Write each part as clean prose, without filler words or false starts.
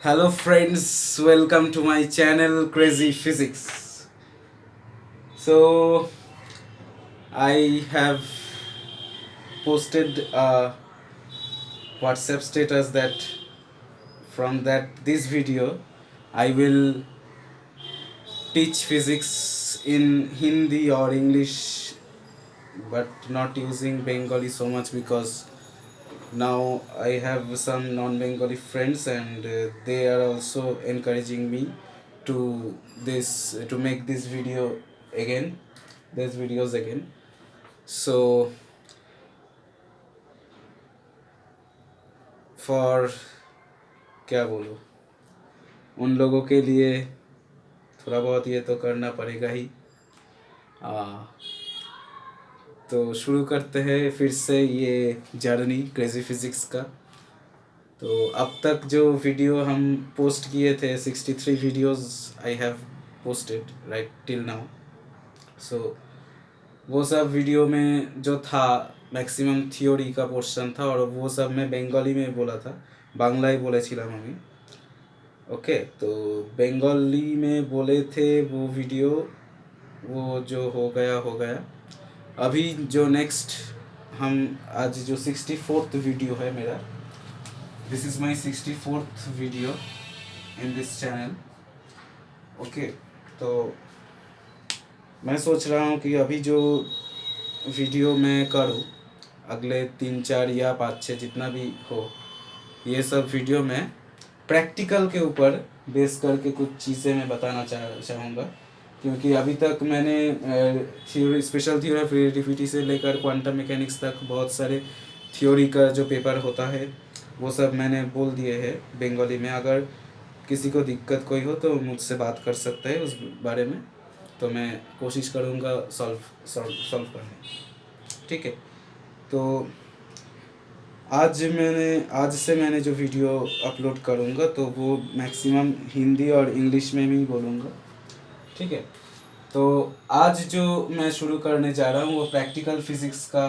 Hello friends, welcome to my channel Crazy Physics. So I have posted a WhatsApp status that from this video I will teach physics in Hindi or English, but not using Bengali so much because now I have some non-Bengali friends and they are also encouraging me to make these videos again. So for क्या बोलूँ, उन लोगों के लिए थोड़ा बहुत ये तो करना पड़ेगा ही। आ, तो शुरू करते हैं फिर से ये जर्नी क्रेजी फिजिक्स का। तो अब तक जो वीडियो हम पोस्ट किए थे 63 videos I have posted right till now. So वो सब वीडियो में जो था मैक्सिमम थियोरी का पोर्शन था और वो सब मैं बंगाली में बोला था, बांग्लाई बोलेছিলাম আমি। ओके, तो बंगाली में बोले थे वो वीडियो, वो जो हो गया। अभी जो नेक्स्ट हम आज जो 64th वीडियो है मेरा, this is my 64th video in this channel. Okay, तो मैं सोच रहा हूँ कि अभी जो वीडियो मैं करूँ अगले 3 4 या 5 6 जितना भी हो, ये सब वीडियो में प्रैक्टिकल के ऊपर बेस करके कुछ चीज़ें मैं बताना चाहूँगा। क्योंकि अभी तक मैंने theory, special theory of relativity से लेकर क्वांटम मैकेनिक्स तक बहुत सारे थ्योरी का जो पेपर होता है वो सब मैंने बोल दिए हैं बंगाली में। अगर किसी को दिक्कत कोई हो तो मुझसे बात कर सकता है उस बारे में, तो मैं कोशिश करूँगा सॉल्व करने। ठीक है, तो आज से मैंने जो वीडियो अपलोड करूँगा तो वो मैक्सिमम हिंदी और इंग्लिश में भी बोलूँगा। ठीक है, तो आज जो मैं शुरू करने जा रहा हूँ वो प्रैक्टिकल फिज़िक्स का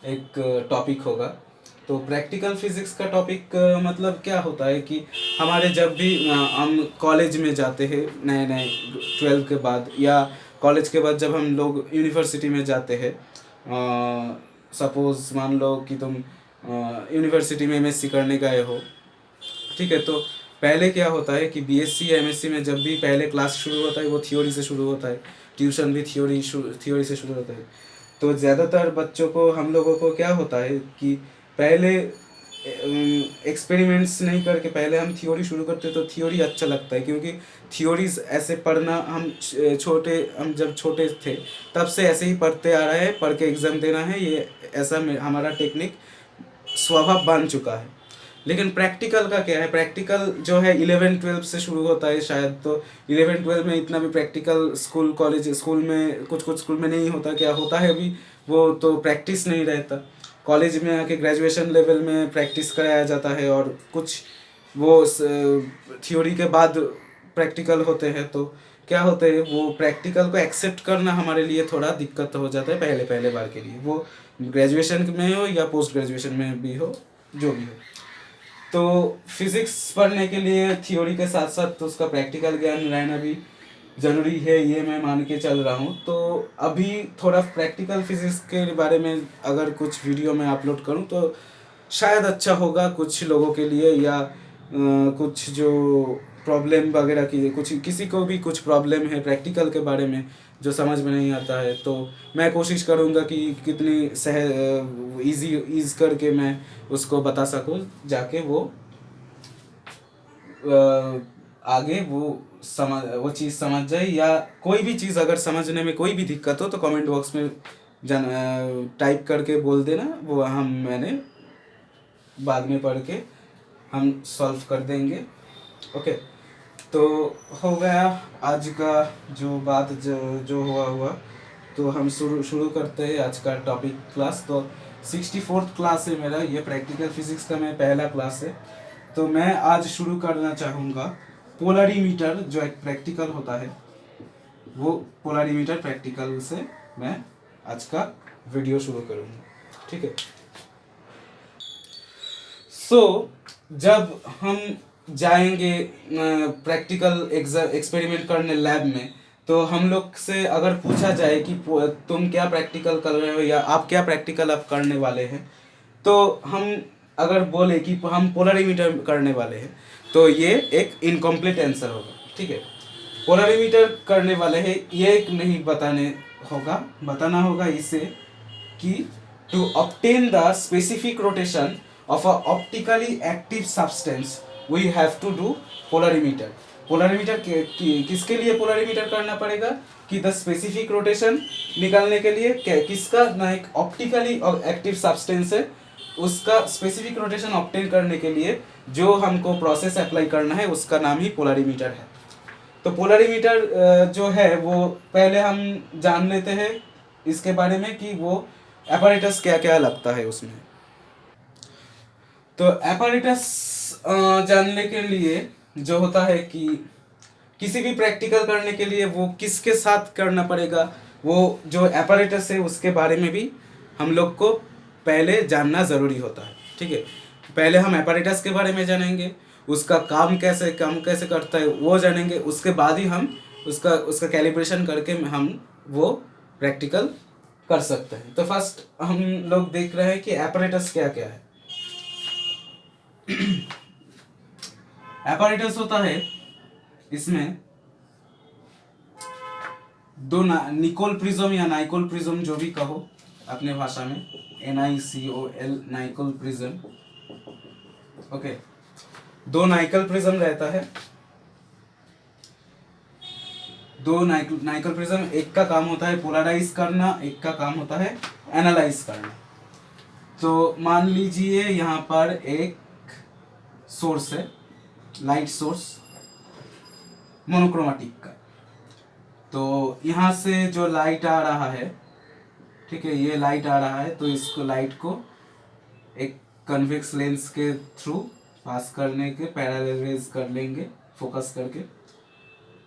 एक टॉपिक होगा। तो प्रैक्टिकल फिज़िक्स का टॉपिक मतलब क्या होता है कि हमारे जब भी हम कॉलेज में जाते हैं नए नए 12 के बाद, या कॉलेज के बाद जब हम लोग यूनिवर्सिटी में जाते हैं, सपोज़ मान लो कि तुम यूनिवर्सिटी में एमएससी करने गए हो। ठीक है, तो पहले क्या होता है कि बीएससी या एमएससी में जब भी पहले क्लास शुरू होता है वो थ्योरी से शुरू होता है, ट्यूशन भी थ्योरी से शुरू होता है। तो ज़्यादातर बच्चों को, हम लोगों को क्या होता है कि पहले एक्सपेरिमेंट्स नहीं करके पहले हम थ्योरी शुरू करते, तो थ्योरी अच्छा लगता है क्योंकि थ्योरीज ऐसे पढ़ना हम जब छोटे थे तब से ऐसे ही पढ़ते आ रहे हैं, पढ़ के एग्ज़ाम देना है, ये ऐसा हमारा टेक्निक स्वभाव बन चुका है। लेकिन प्रैक्टिकल का क्या है, प्रैक्टिकल जो है 11 12 से शुरू होता है शायद। तो 11 12 में इतना भी प्रैक्टिकल स्कूल में कुछ कुछ स्कूल में नहीं होता, क्या होता है अभी वो तो प्रैक्टिस नहीं रहता। कॉलेज में आके ग्रेजुएशन लेवल में प्रैक्टिस कराया जाता है और कुछ वो थ्योरी के बाद प्रैक्टिकल होते हैं। तो क्या होते हैं, वो प्रैक्टिकल को एक्सेप्ट करना हमारे लिए थोड़ा दिक्कत हो जाता है पहले पहले बार के लिए, वो ग्रेजुएशन में हो या पोस्ट ग्रेजुएशन में भी हो, जो भी हो। तो फिज़िक्स पढ़ने के लिए थ्योरी के साथ साथ तो उसका प्रैक्टिकल ज्ञान रहना भी ज़रूरी है, ये मैं मान के चल रहा हूँ। तो अभी थोड़ा प्रैक्टिकल फिज़िक्स के बारे में अगर कुछ वीडियो मैं अपलोड करूँ तो शायद अच्छा होगा कुछ लोगों के लिए, या कुछ जो प्रॉब्लम वगैरह की, कुछ किसी को भी कुछ प्रॉब्लम है प्रैक्टिकल के बारे में जो समझ में नहीं आता है, तो मैं कोशिश करूँगा कि कितनी ईज़ करके मैं उसको बता सकूँ, जाके वो आगे वो चीज़ समझ जाए। या कोई भी चीज़ अगर समझने में कोई भी दिक्कत हो तो कमेंट बॉक्स में टाइप करके बोल देना, वो मैंने बाद में पढ़ के हम सॉल्व कर देंगे। ओके, तो हो गया आज का जो बात जो हुआ। तो हम शुरू करते हैं आज का टॉपिक क्लास। तो 64th क्लास है मेरा, ये प्रैक्टिकल फिजिक्स का मैं पहला क्लास है। तो मैं आज शुरू करना चाहूँगा पोलरीमीटर, जो एक प्रैक्टिकल होता है, वो पोलरीमीटर प्रैक्टिकल से मैं आज का वीडियो शुरू करूँगा। ठीक है, सो जब हम जाएंगे प्रैक्टिकल एक्सपेरिमेंट करने लैब में, तो हम लोग से अगर पूछा जाए कि तुम क्या प्रैक्टिकल कर रहे हो या आप क्या प्रैक्टिकल अब करने वाले हैं, तो हम अगर बोले कि हम पोलरीमीटर करने वाले हैं, तो ये एक इनकम्प्लीट आंसर होगा। ठीक है, पोलरीमीटर करने वाले हैं ये नहीं बताना होगा इसे कि to obtain the specific rotation of a optically active substance we have to do polarimeter. Polarimeter किसके लिए पोलरीमीटर करना पड़ेगा कि द स्पेसिफिक रोटेशन निकालने के लिए किसका ना एक ऑप्टिकली एक्टिव सब्सटेंस है, उसका स्पेसिफिक रोटेशन ऑब्टेन करने के लिए जो हमको प्रोसेस अप्लाई करना है उसका नाम ही पोलरीमीटर है। तो पोलरीमीटर जो है वो पहले हम जान लेते हैं इसके बारे में कि वो एपैरेटस क्या क्या लगता है उसमें। तो एपैरेटस जानने के लिए जो होता है कि किसी भी प्रैक्टिकल करने के लिए वो किसके साथ करना पड़ेगा, वो जो एपैरेटस है उसके बारे में भी हम लोग को पहले जानना ज़रूरी होता है। ठीक है, पहले हम एपैरेटस के बारे में जानेंगे, उसका काम कैसे करता है वो जानेंगे, उसके बाद ही हम उसका कैलिब्रेशन करके हम वो प्रैक्टिकल कर सकते हैं। तो फर्स्ट हम लोग देख रहे हैं कि एपैरेटस क्या क्या है। एपैरेटस होता है, इसमें दो निकोल प्रिज्म या नाइकोल प्रिज्म जो भी कहो अपने भाषा में, NiCOL नाइकोल प्रिज्म। ओके, दो नाइकल प्रिज्म रहता है, दो नाइकल प्रिज्म, एक का काम होता है पोलराइज करना, एक का काम होता है एनालाइज करना। तो मान लीजिए यहाँ पर एक सोर्स है, लाइट सोर्स मोनोक्रोमेटिक का, तो यहाँ से जो लाइट आ रहा है, ठीक है, ये लाइट आ रहा है, तो इसको लाइट को एक कन्वेक्स लेंस के थ्रू पास करने के पैरेलल रेज कर लेंगे फोकस करके।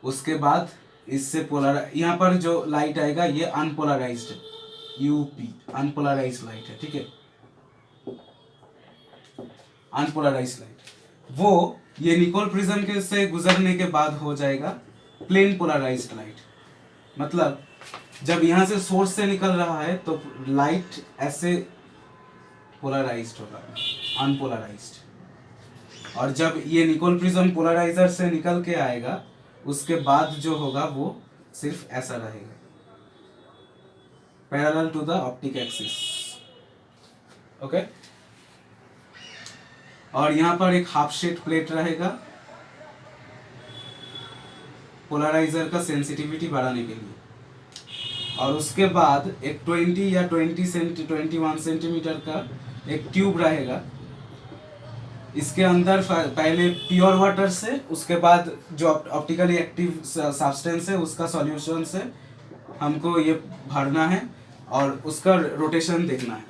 उसके बाद इससे यहाँ पर जो लाइट आएगा ये अनपोलराइज्ड यूपी अनपोलराइज्ड लाइट है। ठीक है, अनपोलराइज्ड लाइट वो ये निकोल प्रिज्म के से गुजरने के बाद हो जाएगा प्लेन पोलराइज्ड लाइट। मतलब जब यहाँ से सोर्स से निकल रहा है तो लाइट ऐसे पोलराइज्ड होगा, अनपोलराइज्ड। और जब ये निकोल प्रिज्म पोलराइजर से निकल के आएगा उसके बाद जो होगा वो सिर्फ ऐसा रहेगा, parallel to the optic axis. Okay, और यहाँ पर एक हाफ शेड प्लेट रहेगा पोलराइजर का सेंसिटिविटी बढ़ाने के लिए, और उसके बाद एक 20 या 21 सेंटीमीटर का एक ट्यूब रहेगा। इसके अंदर पहले प्योर वाटर से, उसके बाद जो ऑप्टिकली एक्टिव सब्सटेंस है उसका सॉल्यूशन से हमको ये भरना है और उसका रोटेशन देखना है।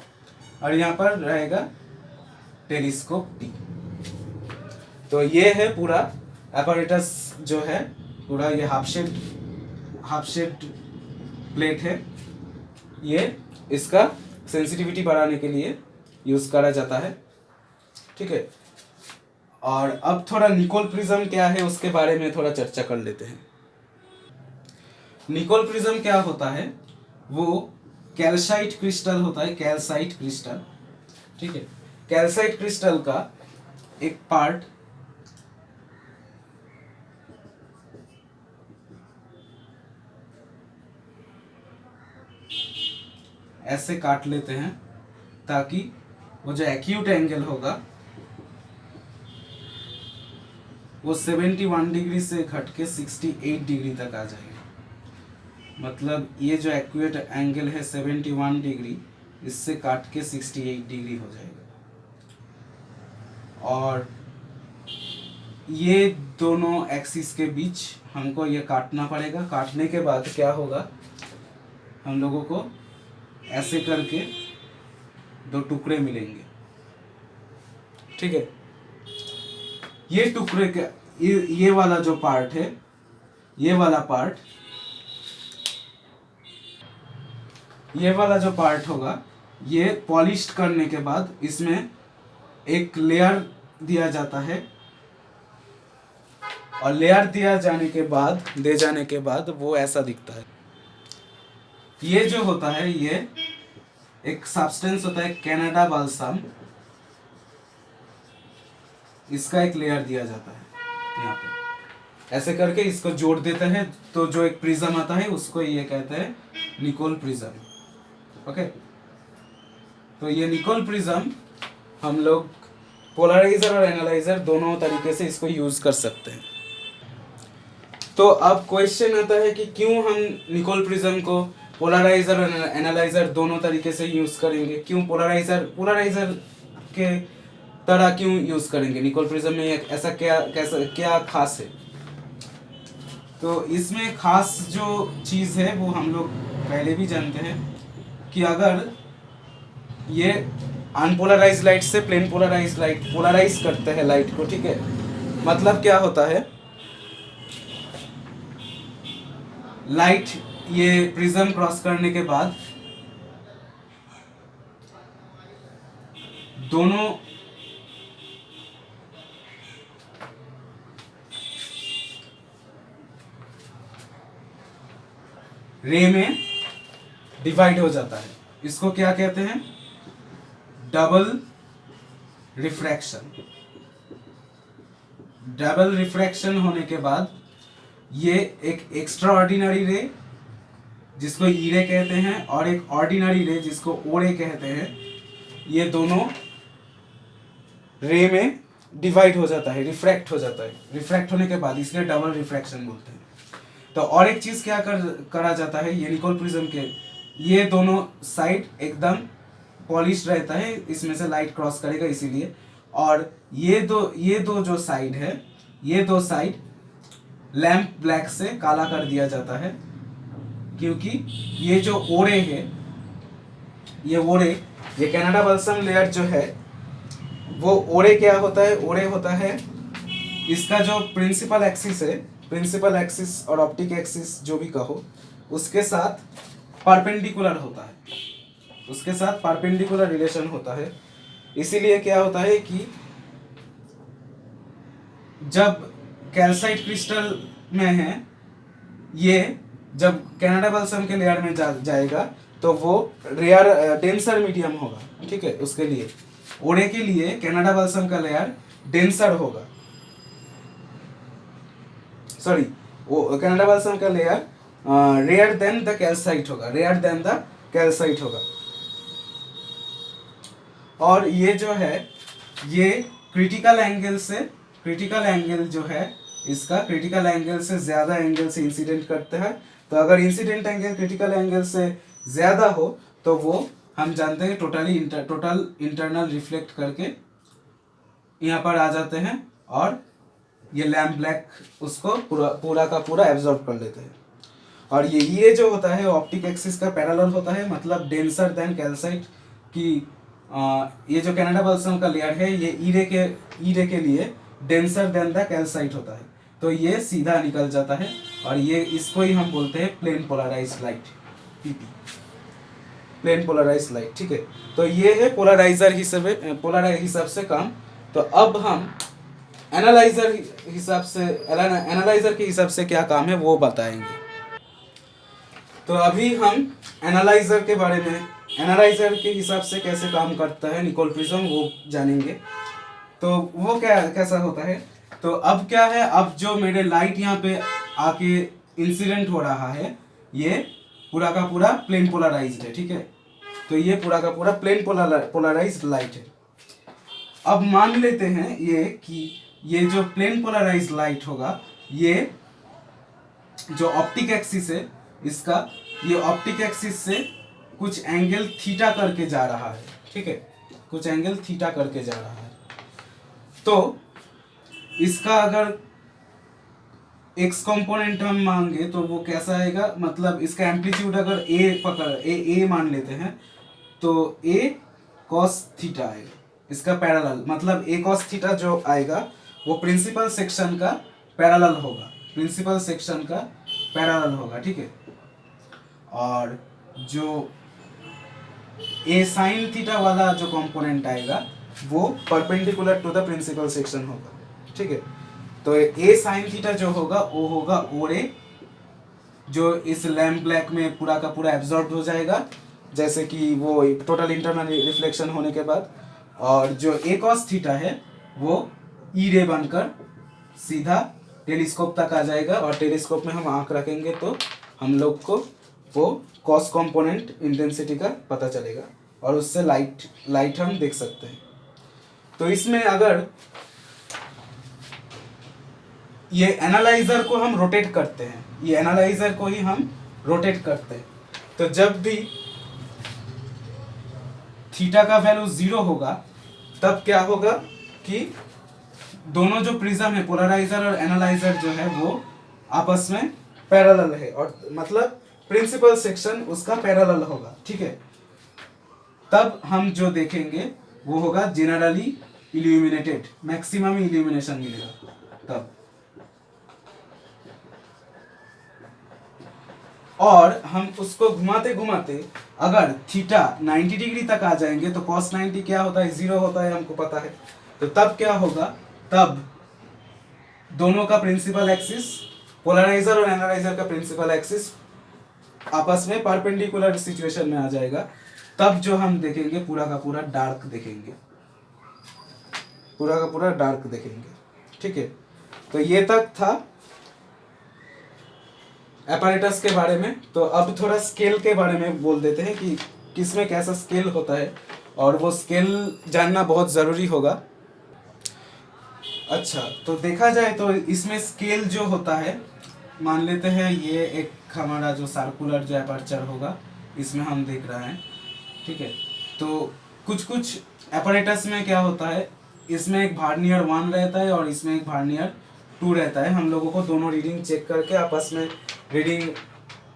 और यहाँ पर रहेगा टेलीस्कोप टी। तो ये है पूरा एपैरेटस जो है पूरा, ये हाफ शेड प्लेट है, ये इसका सेंसिटिविटी बढ़ाने के लिए यूज करा जाता है। ठीक है, और अब थोड़ा निकोल प्रिज्म क्या है उसके बारे में थोड़ा चर्चा कर लेते हैं। निकोल प्रिज्म क्या होता है, वो कैल्साइट क्रिस्टल होता है, कैल्साइट क्रिस्टल। ठीक है, कैल्साइट क्रिस्टल का एक पार्ट ऐसे काट लेते हैं ताकि वो जो एक्यूट एंगल होगा वो 71 डिग्री से घट के 68 डिग्री तक आ जाएगा। मतलब ये जो एक्यूट एंगल है 71 डिग्री, इससे काट के 68 डिग्री हो जाएगा। और ये दोनों एक्सिस के बीच हमको ये काटना पड़ेगा। काटने के बाद क्या होगा, हम लोगों को ऐसे करके दो टुकड़े मिलेंगे। ठीक है, ये टुकड़े के ये वाला जो पार्ट है, ये वाला जो पार्ट होगा, ये पॉलिश्ड करने के बाद इसमें एक लेयर दिया जाता है और लेयर दे जाने के बाद वो ऐसा दिखता है। ये जो होता है ये एक सब्सटेंस होता है कनाडा बाल्सम, इसका एक लेयर दिया जाता है यहाँ पे। ऐसे करके इसको जोड़ देते हैं तो जो एक प्रिज्म आता है उसको ये कहते हैं निकोल प्रिज्म। ओके, तो ये निकोल प्रिज्म हम लोग पोलराइजर और एनालाइजर दोनों तरीके से इसको यूज कर सकते हैं। तो अब क्वेश्चन आता है कि क्यों हम निकोल प्रिज्म को पोलराइजर और एनालाइजर दोनों तरीके से यूज करेंगे, क्यों पोलराइजर के तरह क्यों यूज करेंगे निकोल प्रिज्म में, ऐसा क्या खास है। तो इसमें खास जो चीज़ है वो हम लोग पहले भी जानते हैं कि अगर ये अनपोलराइज लाइट से प्लेन पोलराइज लाइट पोलराइज करते हैं लाइट को, ठीक है। मतलब क्या होता है, लाइट ये प्रिज्म क्रॉस करने के बाद दोनों रे में डिवाइड हो जाता है। इसको क्या कहते हैं, डबल रिफ्रैक्शन। डबल रिफ्रैक्शन होने के बाद ये एक एक्स्ट्रा ऑर्डिनरी रे जिसको ई रे कहते हैं और एक ऑर्डिनरी रे जिसको ओ रे कहते हैं, ये दोनों रे में डिवाइड हो जाता है, रिफ्रैक्ट हो जाता है। रिफ्रैक्ट होने के बाद इसलिए डबल रिफ्रैक्शन बोलते हैं। तो और एक चीज क्या करा जाता है, ये निकोल प्रिज्म के ये दोनों साइड एकदम पॉलिश रहता है, इसमें से लाइट क्रॉस करेगा इसीलिए। और ये दो जो साइड है, ये दो साइड लैंप ब्लैक से काला कर दिया जाता है, क्योंकि ये जो ओरे है, ये कनाडा बाल्सम लेयर जो है वो ओरे क्या होता है, ओरे होता है इसका जो प्रिंसिपल एक्सिस और ऑप्टिक एक्सिस जो भी कहो उसके साथ परपेंडिकुलर होता है, उसके साथ परपेंडिकुलर रिलेशन होता है। इसीलिए क्या होता है कि जब कैल्साइट क्रिस्टल में है, ये जब कनाडा बाल्सम के लेयर में जाएगा तो वो रेयर डेंसर मीडियम होगा, ठीक है। उसके लिए ओरे के लिए कनाडा बाल्सम का लेयर डेंसर होगा, सॉरी वो कनाडा बाल्सम का layer rare than the calcite होगा। और ये जो है ये क्रिटिकल एंगल जो है इसका क्रिटिकल एंगल से ज्यादा एंगल से इंसिडेंट करता है। तो अगर इंसिडेंट एंगल क्रिटिकल एंगल से ज्यादा हो तो वो हम जानते हैं टोटल इंटरनल रिफ्लेक्ट करके यहाँ पर आ जाते हैं और ये लैम्प ब्लैक उसको पूरा का पूरा एब्जॉर्ब कर लेते हैं। और ये जो होता है ऑप्टिक एक्सिस का पैरेलल होता है, मतलब डेंसर देन कैल्साइट की ये जो कनाडा बाल्सम का लेयर है ये ई रे के लिए डेंसर देन द कैल्साइट होता है, तो ये सीधा निकल जाता है। और ये इसको ही हम बोलते हैं plane polarized light, PP, plane polarized light, ठीक है। तो ये है पोलराइजर हिसाब से काम। तो अब हम एनालाइजर के हिसाब से क्या काम है वो बताएंगे। तो अभी हम एनालाइजर के हिसाब से कैसे काम करता है निकोल प्रिज्म वो जानेंगे। तो वो कैसा होता है, तो अब क्या है, अब जो मेरे लाइट यहाँ पे आके इंसिडेंट हो रहा है ये पूरा का पूरा प्लेन पोलराइज्ड है, ठीक है। तो ये पूरा का पूरा प्लेन पोलराइज्ड लाइट है। अब मान लेते हैं ये कि ये जो प्लेन पोलराइज्ड लाइट होगा, ये जो ऑप्टिक एक्सिस है इसका, ये ऑप्टिक एक्सिस से कुछ एंगल थीटा करके जा रहा है, ठीक है, कुछ एंगल थीटा करके जा रहा है। तो इसका अगर एक्स कंपोनेंट हम मांगे तो वो कैसा आएगा, मतलब इसका एम्पलीट्यूड अगर ए मान लेते हैं तो ए कॉस थीटा आएगा, इसका पैरेलल, मतलब ए कॉस थीटा जो आएगा वो प्रिंसिपल सेक्शन का पैरेलल होगा, ठीक है। और जो ए साइन थीटा वाला जो कंपोनेंट आएगा वो perpendicular to the principal section होगा, ठीक है। तो ए साइन थीटा जो होगा वो होगा ओरे, जो इस लैम्प ब्लैक में पूरा का पूरा एब्जॉर्ब हो जाएगा, जैसे कि वो टोटल इंटरनल रिफ्लेक्शन होने के बाद। और जो ए कॉस थीटा है वो ई रे बनकर सीधा टेलीस्कोप तक आ जाएगा, और टेलीस्कोप में हम आंख रखेंगे तो हम लोग को वो कॉस कंपोनेंट इंटेंसिटी का पता चलेगा, और उससे लाइट हम देख सकते हैं। तो इसमें अगर ये एनालाइजर को हम रोटेट करते हैं, ये एनालाइजर को ही हम रोटेट करते हैं, तो जब भी थीटा का वैल्यू 0 होगा तब क्या होगा कि दोनों जो प्रिज्म है, पोलराइजर और एनालाइजर जो है वो आपस में पैरेलल है, और मतलब प्रिंसिपल सेक्शन उसका पैरेलल होगा, ठीक है। तब हम जो देखेंगे वो होगा जनरली इल्यूमिनेटेड, मैक्सिमम इल्यूमिनेशन मिलेगा तब। और हम उसको घुमाते घुमाते अगर थीटा 90 डिग्री तक आ जाएंगे तो cos 90 क्या होता है, 0 होता है, हमको पता है। तो तब क्या होगा, तब दोनों का प्रिंसिपल एक्सिस, पोलराइजर और एनालाइजर का प्रिंसिपल एक्सिस आपस में परपेंडिकुलर सिचुएशन में आ जाएगा। तब जो हम देखेंगे पूरा का पूरा डार्क देखेंगे, पूरा का पूरा डार्क देखेंगे, ठीक है। तो ये तक था एपैरेटस के बारे में। तो अब थोड़ा स्केल के बारे में बोल देते हैं कि किसमें कैसा स्केल होता है, और वो स्केल जानना बहुत ज़रूरी होगा। अच्छा, तो देखा जाए तो इसमें स्केल जो होता है, मान लेते हैं ये एक हमारा जो सर्कुलर जो एपर्चर होगा इसमें हम देख रहे हैं, ठीक है। तो कुछ कुछ एपैरेटस में क्या होता है, इसमें एक वर्नियर 1 रहता है और इसमें एक वर्नियर 2 रहता है। हम लोगों को दोनों रीडिंग चेक करके आपस में रीडिंग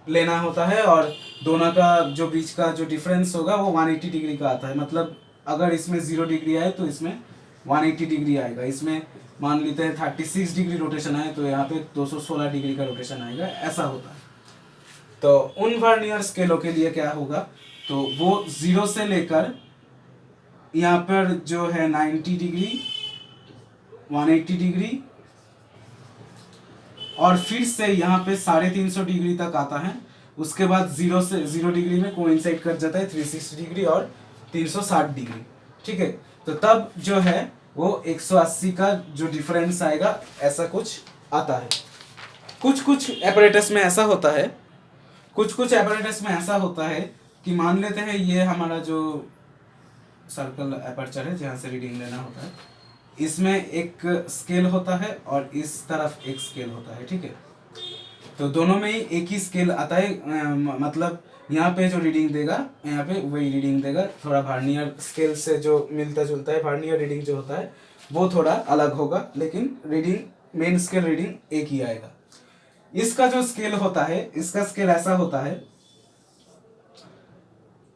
लेना होता है, और दोनों का जो बीच का जो डिफरेंस होगा वो 180 डिग्री का आता है। मतलब अगर इसमें 0 डिग्री आए तो इसमें 180 डिग्री आएगा। इसमें मान लेते हैं 36 डिग्री रोटेशन आए तो यहाँ पे 216 डिग्री का रोटेशन आएगा, ऐसा होता है। तो उन वर्नियर स्केलों के लिए क्या होगा, तो वो 0 से लेकर यहाँ पर जो है 90 डिग्री, 180 डिग्री, और फिर से यहाँ पे 350 डिग्री तक आता है। उसके बाद 0 डिग्री में कोइंसाइड कर जाता है 360 डिग्री और 360 डिग्री, ठीक है। तो तब जो है वो 180 का जो डिफरेंस आएगा, ऐसा कुछ आता है। कुछ कुछ एपैरेटस में ऐसा होता है, कुछ कुछ एपैरेटस में ऐसा होता है कि मान लेते हैं ये हमारा जो सर्कल एपर्चर है जहाँ से रीडिंग लेना होता है, इसमें एक स्केल होता है और इस तरफ एक स्केल होता है, ठीक है। तो दोनों में ही एक ही स्केल आता है, मतलब यहाँ पे जो रीडिंग देगा यहाँ पे वही रीडिंग देगा। थोड़ा वर्नियर स्केल से जो मिलता जुलता है, वर्नियर रीडिंग जो होता है वो थोड़ा अलग होगा, लेकिन रीडिंग, मेन स्केल रीडिंग एक ही आएगा। इसका जो स्केल होता है, इसका स्केल ऐसा होता है,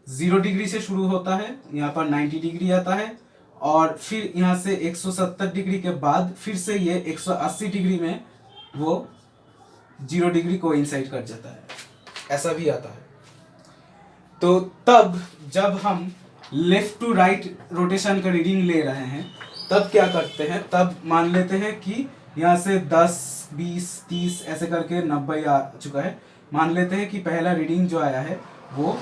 0 डिग्री से शुरू होता है, यहाँ पर 90 डिग्री आता है, और फिर यहाँ से 170 डिग्री के बाद फिर से ये 180 डिग्री में वो 0 डिग्री को इंसाइड कर जाता है, ऐसा भी आता है। तो तब जब हम लेफ्ट टू राइट रोटेशन का रीडिंग ले रहे हैं तब क्या करते हैं, तब मान लेते हैं कि यहाँ से 10, 20, 30 ऐसे करके 90 आ चुका है। मान लेते हैं कि पहला रीडिंग जो आया है वो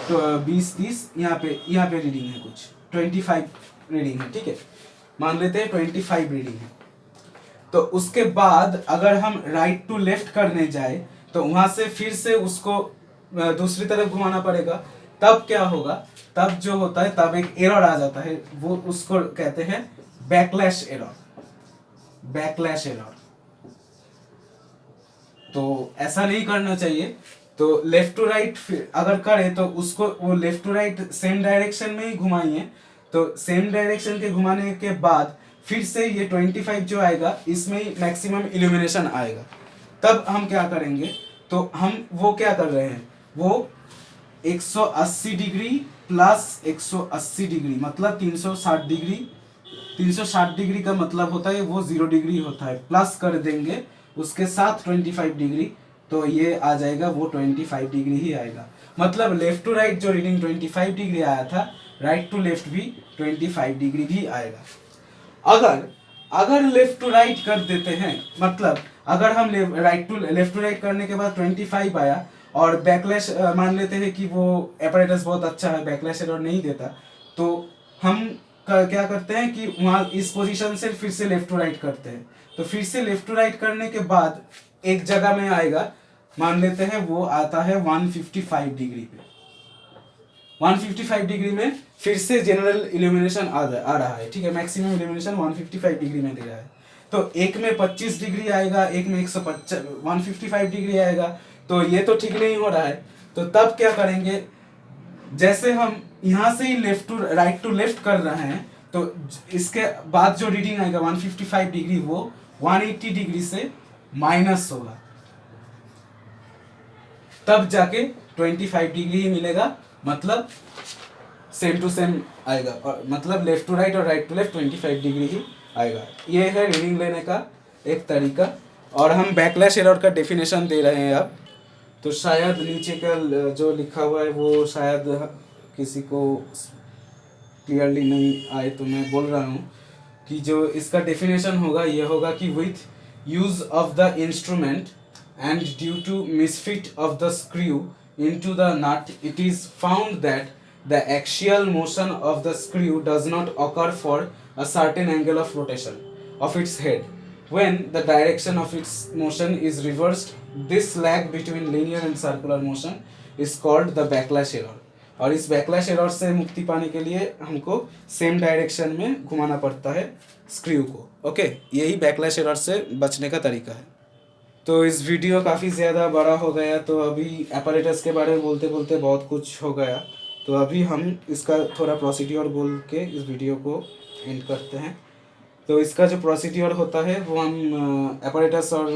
20, 30, यहाँ पे रीडिंग है कुछ 25 रीडिंग है, ठीक है। मान लेते हैं 25 रीडिंग है। तो उसके बाद अगर हम राइट टू लेफ्ट करने जाए तो वहां से फिर से उसको दूसरी तरफ घुमाना पड़ेगा। तब क्या होगा, तब जो होता है तब एक एरर आ जाता है, वो उसको कहते हैं बैकलैश एरर, बैकलैश एरर। तो ऐसा नहीं करना चाहिए। तो लेफ्ट टू राइट अगर करे तो उसको वो left to right same direction में ही घुमाइए। तो सेम डायरेक्शन के घुमाने के बाद फिर से ये 25 जो आएगा इसमें ही मैक्सिमम इल्यूमिनेशन आएगा। तब हम क्या करेंगे, तो हम वो क्या कर रहे हैं, वो 180 डिग्री प्लस 180 डिग्री मतलब 360 डिग्री। 360 डिग्री का मतलब होता है वो 0 डिग्री होता है, प्लस कर देंगे उसके साथ 25 डिग्री, तो ये आ जाएगा वो 25 डिग्री ही आएगा। मतलब लेफ्ट टू राइट जो रीडिंग 25 डिग्री आया था, राइट टू लेफ्ट भी 25 डिग्री भी आएगा। अगर अगर लेफ्ट टू राइट कर देते हैं, मतलब अगर हम लेफ्ट टू राइट करने के बाद 25 आया और बैकलैश मान लेते हैं कि वो एपरेटस बहुत अच्छा है, बैकलैश एरर नहीं देता, तो हम क्या करते हैं कि वहाँ इस पोजीशन से फिर से लेफ्ट टू राइट करते हैं। तो फिर से लेफ्ट टू राइट करने के बाद एक जगह में आएगा, मान लेते हैं वो आता है 155 डिग्री पे। 155 डिग्री में फिर से जनरल इल्यूमिनेशन आ रहा है, ठीक है, मैक्सिमम इल्यूमिनेशन 155 डिग्री में दे रहा है। तो एक में 25 डिग्री आएगा, एक में 155 डिग्री आएगा, तो ये तो ठीक नहीं हो रहा है। तो तब क्या करेंगे, जैसे हम यहाँ से ही left to right to left कर रहे हैं, तो इसके बाद जो रीडिंग आएगा 155 डिग्री वो 180 डिग्री से माइनस होगा, तब जाके 25 डिग्री ही मिलेगा, मतलब सेम टू सेम आएगा, और मतलब लेफ्ट टू राइट और राइट टू लेफ्ट 25 डिग्री ही आएगा। ये है रीडिंग लेने का एक तरीका। और हम बैकलैश एरर का डेफिनेशन दे रहे हैं अब, तो शायद नीचे का जो लिखा हुआ है वो शायद किसी को क्लियरली नहीं आए, तो मैं बोल रहा हूँ कि जो इसका डेफिनेशन होगा ये होगा कि with use of the instrument and due to misfit of the screw into the nut, it is found that the axial motion of the screw does not occur for a certain angle of rotation of its head. When the direction of its motion is reversed, this lag between linear and circular motion is called the backlash error. और इस backlash error से मुक्ति पाने के लिए हमको same direction में घुमाना पड़ता है स्क्रू को। ओके, यही बैकलैश एरर से बचने का तरीका है। तो इस वीडियो काफ़ी ज़्यादा बड़ा हो गया, तो अभी एपरेटस के बारे में बोलते बोलते बहुत कुछ हो गया, तो अभी हम इसका थोड़ा प्रोसीड्योर बोल के इस वीडियो को एंड करते हैं। तो इसका जो प्रोसीड्योर होता है वो हम एपरेटस और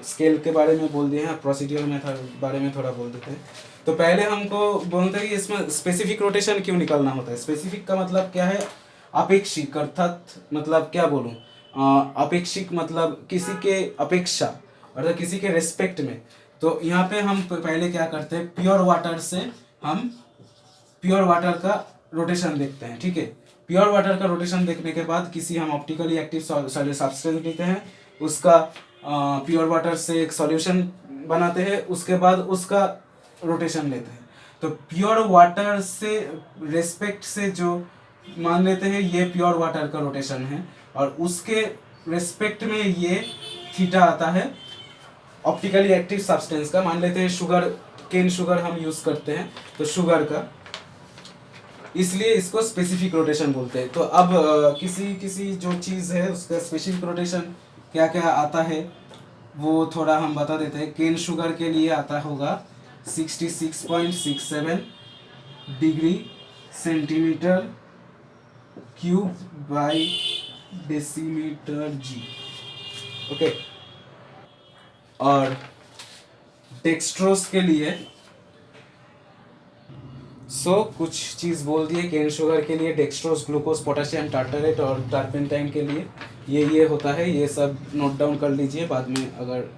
स्केल के बारे में बोल दिए हैं, प्रोसीड्योर में बारे में थोड़ा बोल देते हैं। तो पहले हमको बोलते हैं कि इसमें स्पेसिफिक रोटेशन क्यों निकालना होता है। स्पेसिफिक का मतलब क्या है, अपेक्षिक, अर्थात मतलब क्या बोलूँ, अपेक्षिक मतलब किसी के अपेक्षा अर्थात किसी के रेस्पेक्ट में। तो यहाँ पे हम पहले क्या करते हैं, प्योर वाटर से हम प्योर वाटर का रोटेशन देखते हैं, ठीक है। प्योर वाटर का रोटेशन देखने के बाद किसी हम ऑप्टिकली एक्टिव सब्सटेंस लेते हैं, उसका प्योर वाटर से एक सॉल्यूशन बनाते हैं, उसके बाद उसका रोटेशन लेते हैं। तो प्योर वाटर से रेस्पेक्ट से जो मान लेते हैं ये प्योर वाटर का रोटेशन है, और उसके रेस्पेक्ट में ये थीटा आता है ऑप्टिकली एक्टिव सब्सटेंस का। मान लेते हैं शुगर केन शुगर हम यूज़ करते हैं, तो शुगर का, इसलिए इसको स्पेसिफिक रोटेशन बोलते हैं। तो अब किसी जो चीज़ है उसका स्पेसिफिक रोटेशन क्या क्या आता है वो थोड़ा हम बता देते हैं। केन शुगर के लिए आता होगा 66.67 degree centimetre cube by decimetre g, okay. और डेक्सट्रोस के लिए कुछ चीज़ बोल दिए। केन शुगर के लिए डेक्सट्रोस, ग्लूकोज, पोटेशियम टार्टरेट और टर्पेंटाइन के लिए ये होता है। ये सब नोट डाउन कर लीजिए, बाद में अगर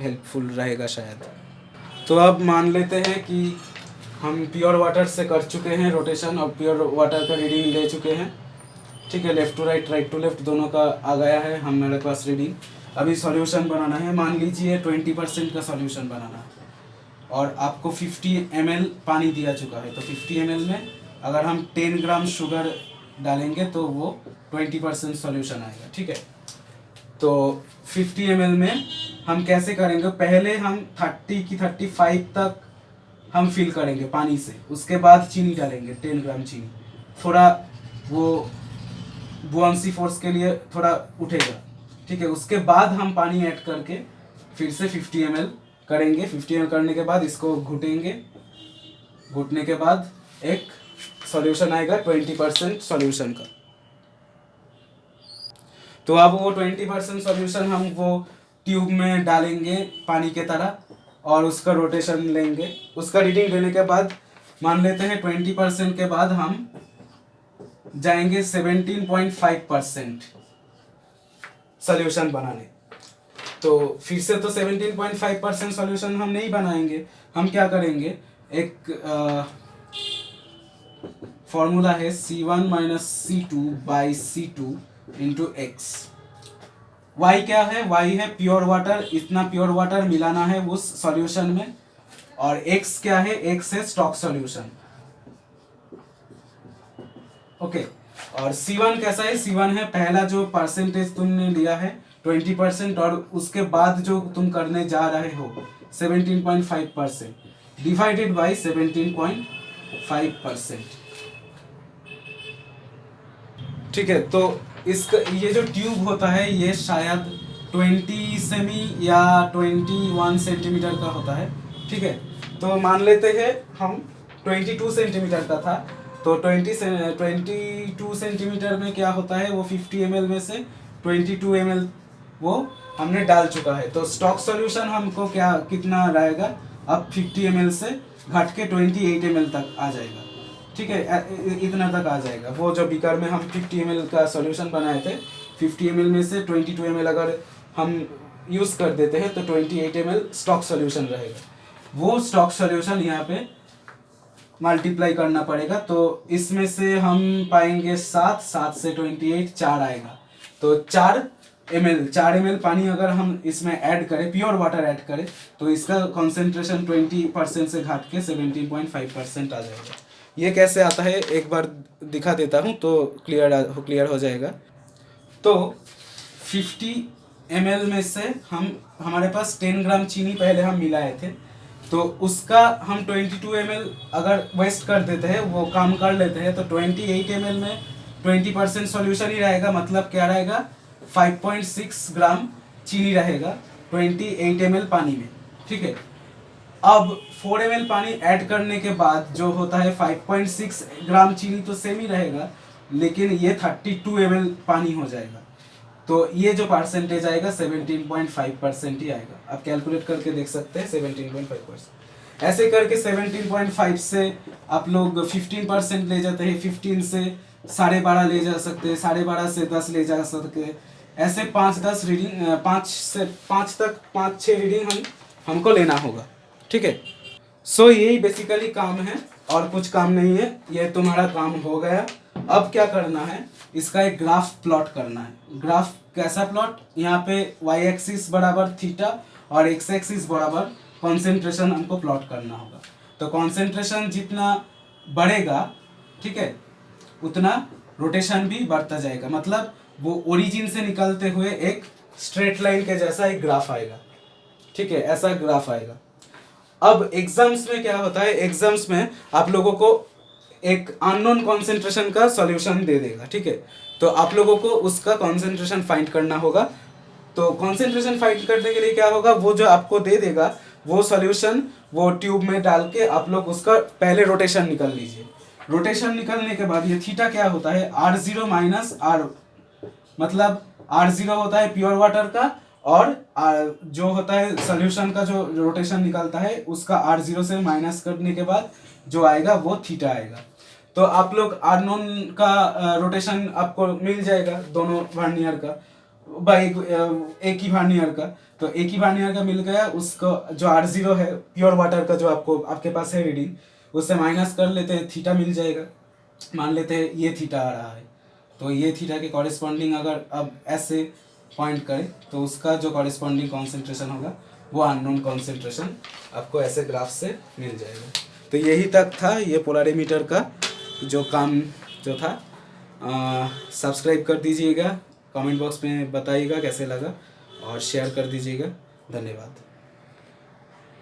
हेल्पफुल रहेगा शायद। तो अब मान लेते हैं कि हम प्योर वाटर से कर चुके हैं रोटेशन और प्योर वाटर का रीडिंग ले चुके हैं, ठीक है। Left to right, right to left दोनों का आ गया है हम मेरे पास रीडिंग। अभी सॉल्यूशन बनाना है, मान लीजिए 20% का सॉल्यूशन बनाना है और आपको 50 ml पानी दिया चुका है। तो 50 ml में अगर हम 10 ग्राम शुगर डालेंगे तो वो 20% सॉल्यूशन आएगा, ठीक है। तो 50 ml में हम कैसे करेंगे, पहले हम 30 की 35 तक हम फिल करेंगे पानी से, उसके बाद चीनी डालेंगे 10 ग्राम चीनी, थोड़ा वो बुआंसी फोर्स के लिए थोड़ा उठेगा, ठीक है। उसके बाद हम पानी ऐड करके फिर से 50 ml करेंगे। 50 ml करने के बाद इसको घुटेंगे, घुटने के बाद एक सॉल्यूशन आएगा 20% सॉल्यूशन का। तो अब वो 20% सॉल्यूशन हम वो ट्यूब में डालेंगे पानी के तरह और उसका रोटेशन लेंगे। उसका रीडिंग लेने के बाद मान लेते हैं 20% के बाद हम जाएंगे 17.5% सॉल्यूशन बनाने। तो फिर से तो 17.5% सॉल्यूशन हम नहीं बनाएंगे, हम क्या करेंगे, एक फॉर्मूला है C1 - C2/C2 into x. Y क्या है, वाई है प्योर वाटर, इतना प्योर वाटर मिलाना है उस सॉल्यूशन में। और एक्स क्या है, एक्स है स्टॉक सॉल्यूशन। ओके। और C1 कैसा है, C1 है पहला जो परसेंटेज तुमने लिया है 20%, और उसके बाद जो तुम करने जा रहे हो 17.5% डिवाइडेड बाई 17.5%। ठीक है, तो इसका ये जो ट्यूब होता है ये शायद 20 सेमी या 21 सेंटीमीटर का होता है। ठीक है, तो मान लेते हैं हम 22 सेंटीमीटर का था, तो 22 सेंटीमीटर में क्या होता है, वो 50 ml में से 22 ml वो हमने डाल चुका है। तो स्टॉक सॉल्यूशन हमको क्या कितना रहेगा, अब 50 ml से घट के 28 ml तक आ जाएगा। ठीक है, इतना तक आ जाएगा। वो जो बीकर में हम 50 ml का सॉल्यूशन बनाए थे, 50 ml में से 22 ml अगर हम यूज़ कर देते हैं तो 28 ml स्टॉक सॉल्यूशन रहेगा। वो स्टॉक सॉल्यूशन यहाँ पे मल्टीप्लाई करना पड़ेगा। तो इसमें से हम पाएंगे 7 से 28 4 आएगा। तो 4 ml पानी अगर हम इसमें ऐड करें, प्योर वाटर ऐड करें, तो इसका कॉन्सेंट्रेशन 20% से घट के 17.5% आ जाएगा। ये कैसे आता है एक बार दिखा देता हूँ तो क्लियर हो जाएगा। तो 50 ml में से हमारे पास 10 ग्राम चीनी पहले हम मिलाए थे, तो उसका हम 22 ml अगर वेस्ट कर देते हैं, वो काम कर लेते हैं, तो 28 ml में 20% सॉल्यूशन ही रहेगा। मतलब क्या रहेगा, 5.6 ग्राम चीनी रहेगा 28 ml पानी में। ठीक है, अब 4 ml पानी ऐड करने के बाद जो होता है 5.6 ग्राम चीनी तो सेम ही रहेगा, लेकिन ये 32 ml पानी हो जाएगा। तो ये जो परसेंटेज आएगा 17.5% ही आएगा। आप कैलकुलेट करके देख सकते हैं 17.5%। ऐसे करके 17.5 से आप लोग 15% ले जाते हैं, 15 से 12.5 ले जा सकते हैं, 12.5 से 10 ले जा सकते हैं। ऐसे 5-10 रीडिंग, 5-6 रीडिंग हमको लेना होगा। ठीक है, सो यही बेसिकली काम है और कुछ काम नहीं है। ये तुम्हारा काम हो गया। अब क्या करना है, इसका एक ग्राफ प्लॉट करना है। ग्राफ कैसा प्लॉट, यहाँ पे वाई एक्सिस बराबर थीटा और एक्स एक्सिस बराबर कॉन्सेंट्रेशन हमको प्लॉट करना होगा। तो कॉन्सेंट्रेशन जितना बढ़ेगा, ठीक है, उतना रोटेशन भी बढ़ता जाएगा। मतलब वो ओरिजिन से निकलते हुए एक स्ट्रेट लाइन के जैसा एक ग्राफ आएगा। ठीक है, ऐसा ग्राफ आएगा। अब एग्जाम्स में क्या होता है, एग्जाम्स में आप लोगों को एक अननोन कॉन्सेंट्रेशन का सॉल्यूशन दे देगा। ठीक है, तो आप लोगों को उसका कॉन्सेंट्रेशन फाइंड करना होगा। तो कॉन्सेंट्रेशन फाइंड करने के लिए क्या होगा, वो जो आपको दे देगा वो सॉल्यूशन वो ट्यूब में डाल के आप लोग उसका पहले रोटेशन निकाल लीजिए। रोटेशन निकलने के बाद ये थीटा क्या होता है, R0 माइनस R, मतलब R0 होता है प्योर वाटर का, और जो होता है सॉल्यूशन का जो रोटेशन निकलता है उसका R0 से माइनस करने के बाद जो आएगा वो थीटा आएगा। तो आप लोग अननोन का रोटेशन आपको मिल जाएगा दोनों वर्नियर का, बाई एक ही वर्नियर का। तो एक ही वर्नियर का मिल गया, उसको जो R0 है प्योर वाटर का जो आपके पास है रीडिंग, उससे माइनस कर लेते हैं, थीटा मिल जाएगा। मान लेते हैं ये थीटा आ रहा है, तो ये थीटा के कॉरेस्पॉन्डिंग अगर अब ऐसे पॉइंट करें तो उसका जो कॉरेस्पॉन्डिंग कॉन्सेंट्रेशन होगा वो अननोन कॉन्सेंट्रेशन आपको ऐसे ग्राफ से मिल जाएगा। तो यही तक था ये पोलरिमीटर का जो काम जो था। सब्सक्राइब कर दीजिएगा, कमेंट बॉक्स में बताइएगा कैसे लगा, और शेयर कर दीजिएगा। धन्यवाद।